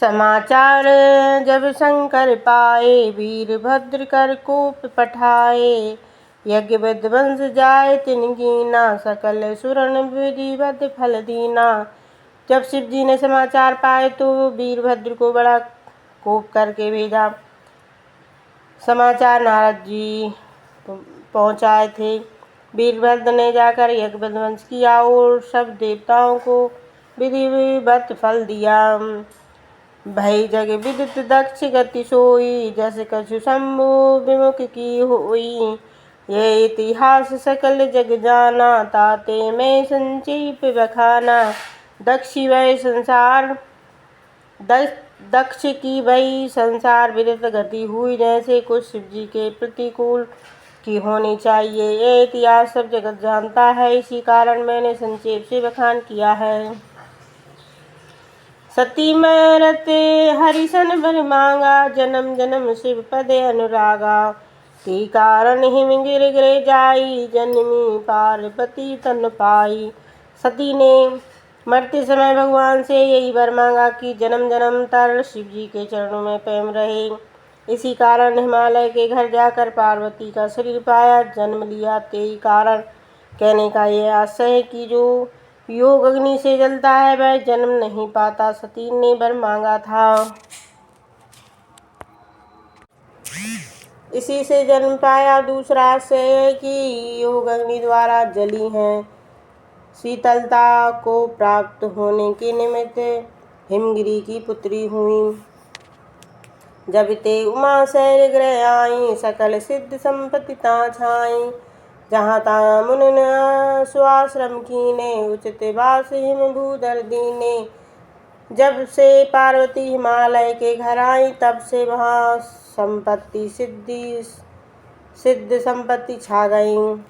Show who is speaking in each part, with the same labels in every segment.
Speaker 1: समाचार जब शंकर पाए, वीरभद्र कर कोप पठाए। यज्ञ विध्वंस जाए तिन कीना, सकल सुरन विधिवत फल दीना। जब शिव जी ने समाचार पाए तो वीरभद्र को बड़ा कोप करके भेजा। समाचार नारद जी पहुँचाए थे। वीरभद्र ने जाकर यज्ञ विध्वंस किया और सब देवताओं को विधिवत फल दिया। भई जग विदित दक्ष गति सोई, जस कछु शंभु विमुख की होई। ये इतिहास सकल जग जाना, ताते में संक्षेप बखाना। दक्ष की वही संसार विदित गति हुई, जैसे कुछ शिव जी के प्रतिकूल की होनी चाहिए। ये इतिहास सब जगत जानता है, इसी कारण मैंने संक्षेप से बखान किया है। सती मरत हरिशन बर मांगा, जन्म जन्म शिव पद अनुरागा। के कारण हिम गिर गिर जाई, जन्मी पार्वती तन पाई। सती ने मरते समय भगवान से यही वर मांगा कि जन्म जन्म तर शिव जी के चरणों में प्रेम रहे। इसी कारण हिमालय के घर जाकर पार्वती का शरीर पाया, जन्म लिया। तेई कारण कहने का यह आशय है कि जो योग अग्नि से जलता है वह जन्म नहीं पाता। सती ने वर मांगा था, इसी से जन्म पाया। दूसरा आशय है कि योग अग्नि द्वारा जली हैं। शीतलता को प्राप्त होने के निमित्त हिमगिरी की पुत्री हुई। जब ते उमा शैल ग्रह आई, सकल सिद्ध संपत्ति ता छाई। जहाँ ता मुनि स्वाश्रम कीने, उचित वास हिम भूधर दीने। जब से पार्वती हिमालय के घर आई, तब से वहाँ सिद्ध संपत्ति छा गई।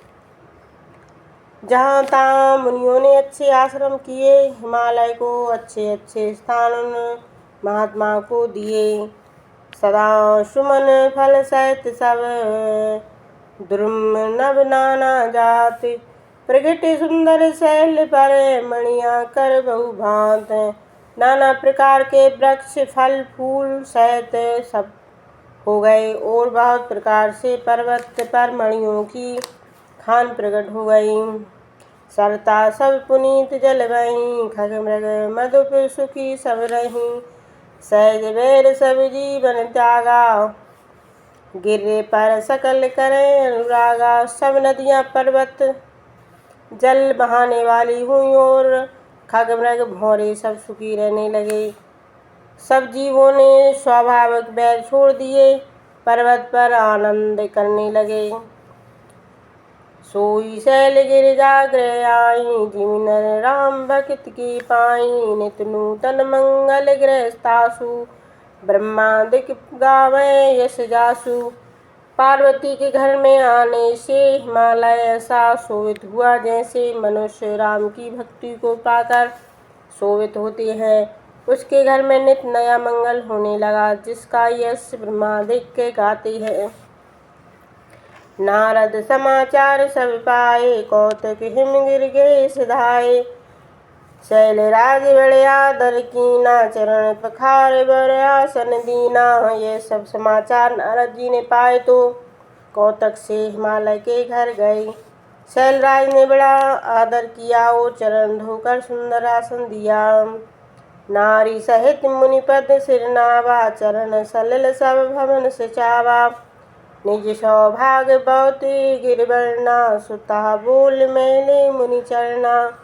Speaker 1: जहाँ ता मुनियों ने अच्छे आश्रम किए, हिमालय को अच्छे अच्छे स्थान उन महात्मा को दिए। सदा सुमन फल सहित सब, द्रुम नव नाना जात। प्रगट सुंदर शैल पर, मणियां कर बहु भांत। नाना प्रकार के वृक्ष फल फूल सहित सब हो गए, और बहुत प्रकार से पर्वत पर मणियों की खान प्रकट हो गई। सरता सब पुनीत जल बहीं, खग मृग मधुप सुखी सब रहीं। सहज बैर सब जीवन त्यागा, गिरे पर सकल करें अनुरागा। सब नदियाँ पर्वत जल बहाने वाली हुई, और खग मृग भौरे सब सुखी रहने लगे। सब जीवों ने स्वाभाविक बैर छोड़ दिए, पर्वत पर आनंद करने लगे। सोई शैल गिरिजा गृह आई, जिमि नर राम भक्त की पाई। नित नूतन मंगल गृहस्थासु, ब्रह्मादिक गावे यश जासु। पार्वती के घर में आने से हिमालय ऐसा शोभित हुआ, जैसे मनुष्य राम की भक्ति को पाकर शोभित होते हैं। उसके घर में नित नया मंगल होने लगा, जिसका यश ब्रह्मादिक के गाते हैं। नारद समाचार सब पाए, कौतुक हिम गिर गए सिधाए। शैलराज बड़े आदर कीना, चरण पखार बर आसन दीना। ये सब समाचार नारद जी ने पाए तो कौतुक से हिमालय के घर गए। शैलराज ने बड़ा आदर किया और चरण धोकर सुंदर आसन दिया। नारी सहित मुनिपद सिर नावा, चरण सलिल सब भवन सिचावा। निज सौभाग बहुत गिरवर्णा, सुता बोल मैले मुनि चरना।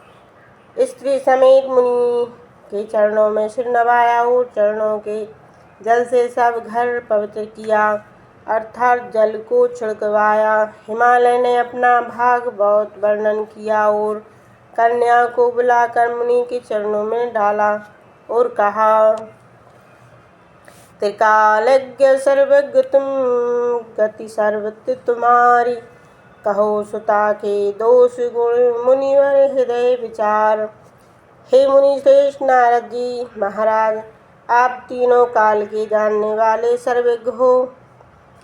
Speaker 1: स्त्री समेत मुनि के चरणों में सिर नवाया और चरणों के जल से सब घर पवित्र किया, अर्थात जल को छिड़कवाया। हिमालय ने अपना भाग बहुत वर्णन किया और कन्या को बुलाकर मुनि के चरणों में डाला और कहा, त्रिकालज्ञ सर्वज्ञ तुम, गति सर्वत्र तुम्हारी। कहो सुता के दोष गुण, मुनिवर हृदय विचार। हे मुनि श्रेष्ठ नारद जी महाराज, आप तीनों काल के जानने वाले सर्वज्ञ हो।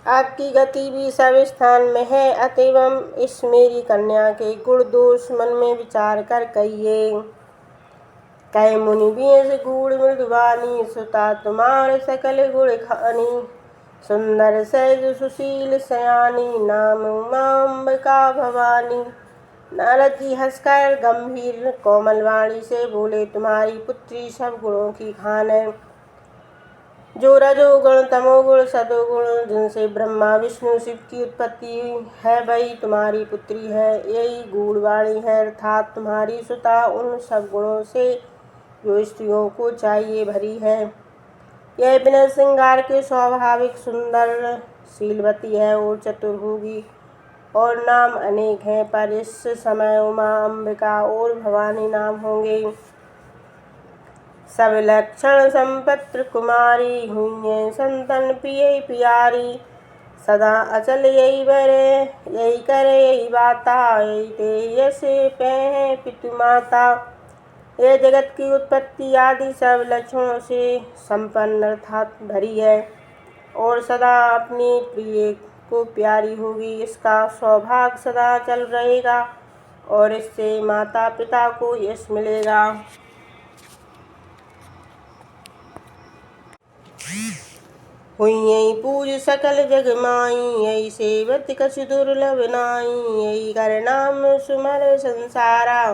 Speaker 1: आपकी गति भी सब स्थान में है, अतएव इस मेरी कन्या के गुण दोष मन में विचार कर कहिए। कहे मुनि बीस गूढ़ मृदुबानी, सुता तुम्हार सकल गुण खानी। सुंदर सहज सुशील सयानी, नाम उमाम्बिका भवानी। नारद जी हंसकर गंभीर कोमल वाणी से बोले, तुम्हारी पुत्री सब गुणों की खान है। जो रजोगुण तमोगुण सदोगुण, जिनसे ब्रह्मा विष्णु शिव की उत्पत्ति है, वही तुम्हारी पुत्री है। यही गूढ़ वाणी है, अर्थात तुम्हारी सुता उन सब गुणों से जो स्त्रियों को चाहिए भरी है। यह बिना श्रृंगार के स्वाभाविक सुंदर शीलवती है और चतुर होगी, और नाम अनेक हैं, पर इस समय उमा, अंबिका और भवानी नाम होंगे। सब लक्षण संपत्र कुमारी, हुई है संतन पिय प्यारी। सदा अचल यही बरे, यही करे यही बाता, यही ते यश पे पितु माता। यह जगत की उत्पत्ति आदि सब लक्षणों से संपन्न अर्थात भरी है, और सदा अपनी प्रिय को प्यारी होगी। इसका सौभाग्य सदा चल रहेगा, और इससे माता पिता को यश मिलेगा। हुई यही पूज सकल जग माई, यही सेवत कछु दुर्लभ नाई। यही कर नाम सुमर संसारा,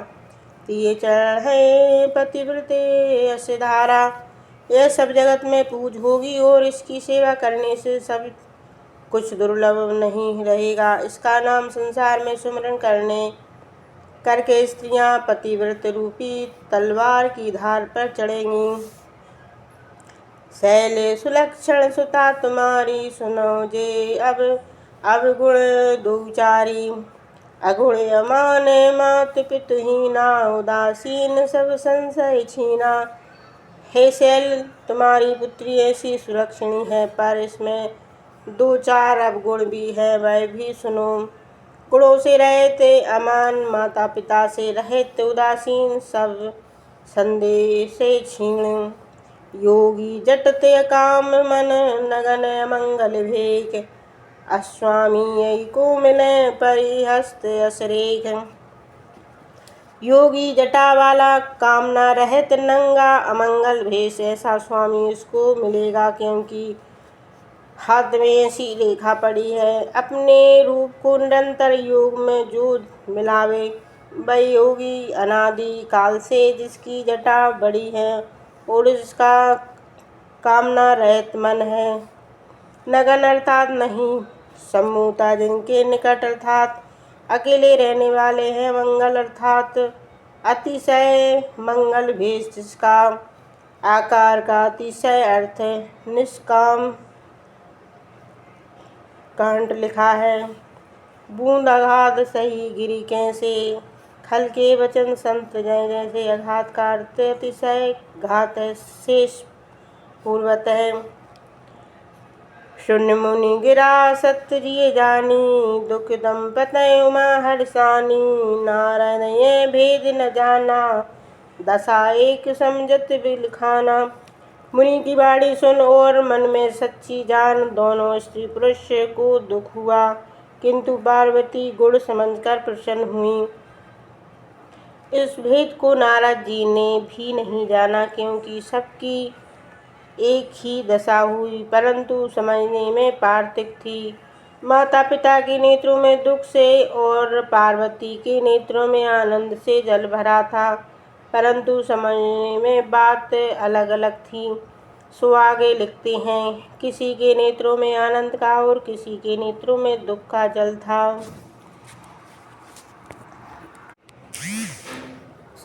Speaker 1: तिये चरण है पतिव्रते यश धारा। यह सब जगत में पूज होगी, और इसकी सेवा करने से सब कुछ दुर्लभ नहीं रहेगा। इसका नाम संसार में सुमरन करके स्त्रियां पतिव्रत रूपी तलवार की धार पर चढ़ेंगी। शैल सुलक्षण सुता तुम्हारी, सुनो जे अब गुण दुचारी। अगुण अमान मात पितुहीना, उदासीन सब संशय छीना। हे शैल, तुम्हारी पुत्री ऐसी सुलक्षणी है, पर इसमें दो चार अवगुण भी है, वह भी सुनो। गुणों से रहित अमान, माता पिता से रहित उदासीन, सब संदेह से क्षीण। योगी जटते काम मन, नगन अमंगल भेक। अस्वामी यही को मिले परिहस्त असरेख। योगी जटा वाला, कामना रहित नंगा, अमंगल भेष, ऐसा स्वामी उसको मिलेगा, क्योंकि हाथ में ऐसी रेखा पड़ी है। अपने रूप को निरंतर योग में जो मिलावे, वह योगी अनादि काल से जिसकी जटा बड़ी है और जिसका कामना रहित मन है। नगन अर्थात नहीं, सम्मूता जिनके निकट अर्थात अकेले रहने वाले हैं। मंगल अर्थात अतिशय मंगल भेष, जिसका आकार का अतिशय अर्थ निष्काम कांट लिखा है। बूंद अघात सही गिरी कैसे, खल के वचन संत जय जैसे। अघात का अर्थ अतिशय, घात शेष पूर्वत है। शून्य मुनि गिरा सत्य जिय जानी, दुख दंपतय उमा हर्षानी। नारद ये भेद न जाना, दशा एक समझत बिलखाना। मुनि की बाणी सुन और मन में सच्ची जान, दोनों स्त्री पुरुष को दुख हुआ, किंतु पार्वती गुण समझकर प्रसन्न हुई। इस भेद को नारद जी ने भी नहीं जाना, क्योंकि सबकी एक ही दशा हुई, परंतु समझने में पार्थक्य थी। माता पिता के नेत्रों में दुख से और पार्वती के नेत्रों में आनंद से जल भरा था, परंतु समझने में बात अलग अलग थी। सो आगे लिखते हैं, किसी के नेत्रों में आनंद का और किसी के नेत्रों में दुख का जल था।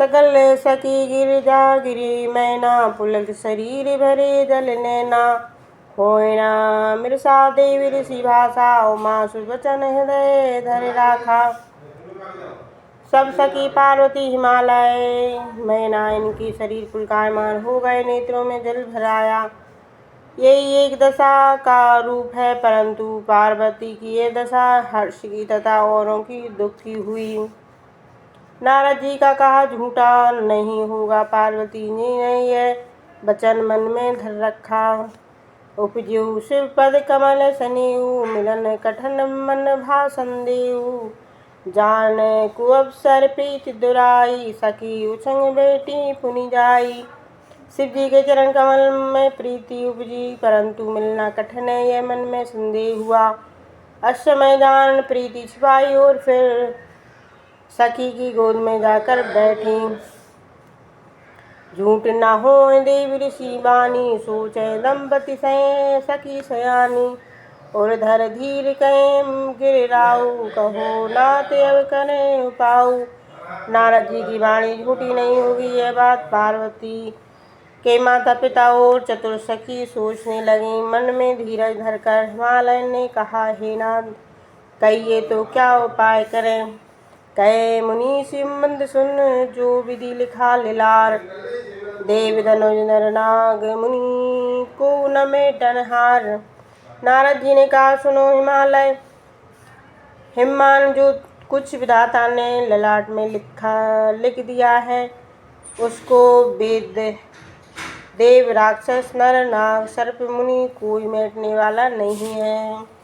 Speaker 1: सकल सखी गिरिजा गिरी मैना, पुलक शरीर भरे जल नैना। होयना मृषा देवी ऋषि भाषा, उमा सुवचन हृदय धर राखा। सब सखी पार्वती हिमालय मैना, इनकी शरीर पुलकायमान हो गए, नेत्रों में जल भराया। यही एक दशा का रूप है, परंतु पार्वती की यह दशा हर्ष की तथा औरों की दुख की हुई। नारद जी का कहा झूठा नहीं होगा, पार्वती जी ने यह वचन मन में धर रखा। उपज्यु शिव पद कमल सनेऊ, मिलन कठन मन भाषण देऊ। जान को अवसर प्रीति दुराई, सखी उछंग बेटी पुनि जाई। शिव जी के चरण कमल में प्रीति उपजी, परंतु मिलना कठिन है यह मन में संदेह हुआ। अश्वमय जान प्रीति छिपाई और फिर सखी की गोद में जाकर बैठी। झूठ न हो देव ऋषि बानी, सोचे दंपति सै सखी सयानी। और धर धीर कहें गिरिराऊ, कहो नाथ अब करें उपाऊ। नारद जी की वाणी झूठी नहीं होगी यह बात पार्वती के माता पिता और चतुर सखी सोचने लगी। मन में धीरज धरकर हिमालय ने कहा, हे नाथ कहिए तो क्या उपाय करें। कहे मुनि शिव मंद सुन, जो विधि लिखा लीलार। देव धनुज नर नाग मुनि को न मेटन हार। नारद जी ने कहा, सुनो हिमालय हिममान, जो कुछ विधाता ने ललाट में लिख दिया है उसको वेद देव राक्षस नर नाग सर्प मुनि कोई मेटने वाला नहीं है।